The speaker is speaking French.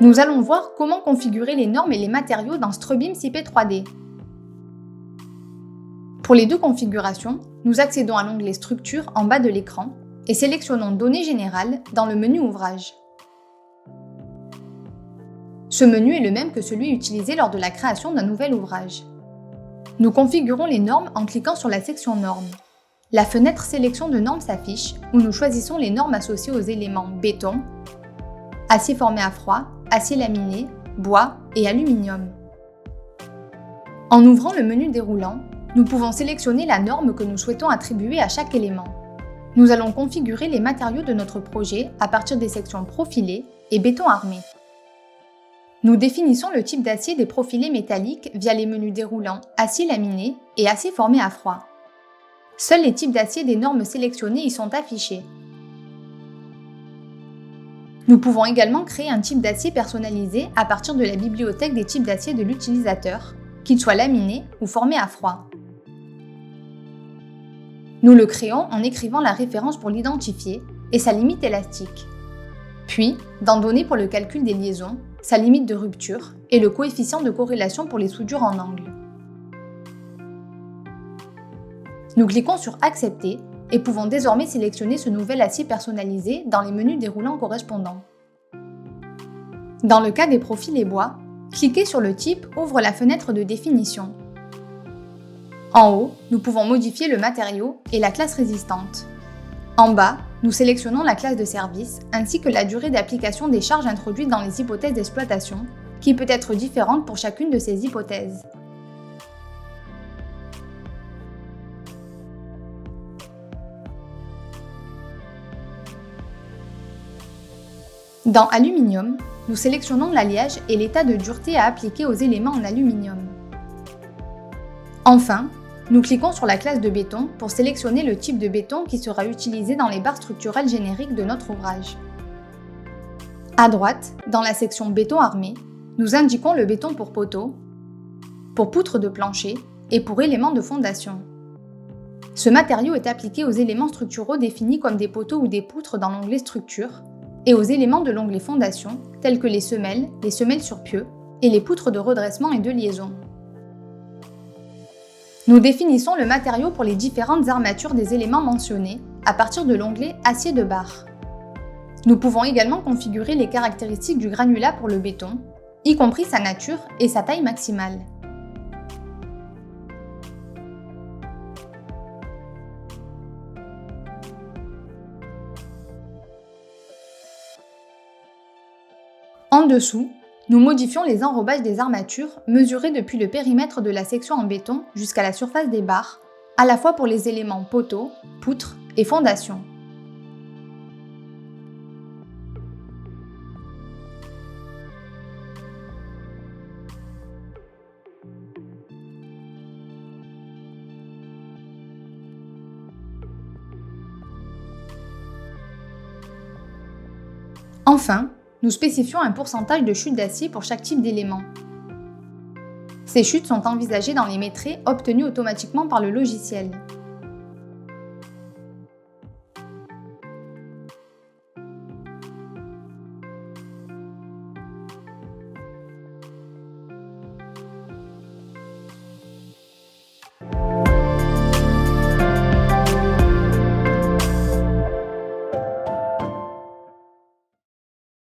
Nous allons voir comment configurer les normes et les matériaux dans Strubim CP3D. Pour les deux configurations, nous accédons à l'onglet Structure en bas de l'écran et sélectionnons Données générales dans le menu Ouvrages. Ce menu est le même que celui utilisé lors de la création d'un nouvel ouvrage. Nous configurons les normes en cliquant sur la section Normes. La fenêtre Sélection de normes s'affiche où nous choisissons les normes associées aux éléments béton, acier formé à froid, acier laminé, bois et aluminium. En ouvrant le menu déroulant, nous pouvons sélectionner la norme que nous souhaitons attribuer à chaque élément. Nous allons configurer les matériaux de notre projet à partir des sections profilés et béton armé. Nous définissons le type d'acier des profilés métalliques via les menus déroulants acier laminé et acier formé à froid. Seuls les types d'acier des normes sélectionnées y sont affichés. Nous pouvons également créer un type d'acier personnalisé à partir de la bibliothèque des types d'acier de l'utilisateur, qu'il soit laminé ou formé à froid. Nous le créons en écrivant la référence pour l'identifier et sa limite élastique. Puis, dans Données pour le calcul des liaisons, sa limite de rupture et le coefficient de corrélation pour les soudures en angle. Nous cliquons sur Accepter et pouvons désormais sélectionner ce nouvel acier personnalisé dans les menus déroulants correspondants. Dans le cas des profilés bois, cliquer sur le type ouvre la fenêtre de définition. En haut, nous pouvons modifier le matériau et la classe résistante. En bas, nous sélectionnons la classe de service ainsi que la durée d'application des charges introduites dans les hypothèses d'exploitation, qui peut être différente pour chacune de ces hypothèses. Dans Aluminium, nous sélectionnons l'alliage et l'état de dureté à appliquer aux éléments en aluminium. Enfin, nous cliquons sur la classe de béton pour sélectionner le type de béton qui sera utilisé dans les barres structurelles génériques de notre ouvrage. À droite, dans la section Béton armé, nous indiquons le béton pour poteau, pour poutre de plancher et pour éléments de fondation. Ce matériau est appliqué aux éléments structuraux définis comme des poteaux ou des poutres dans l'onglet Structure et aux éléments de l'onglet Fondation tels que les semelles sur pieux et les poutres de redressement et de liaison. Nous définissons le matériau pour les différentes armatures des éléments mentionnés à partir de l'onglet Acier de barre. Nous pouvons également configurer les caractéristiques du granulat pour le béton, y compris sa nature et sa taille maximale. En dessous, nous modifions les enrobages des armatures mesurés depuis le périmètre de la section en béton jusqu'à la surface des barres, à la fois pour les éléments poteaux, poutres et fondations. Enfin, nous spécifions un pourcentage de chute d'acier pour chaque type d'élément. Ces chutes sont envisagées dans les métrés obtenus automatiquement par le logiciel.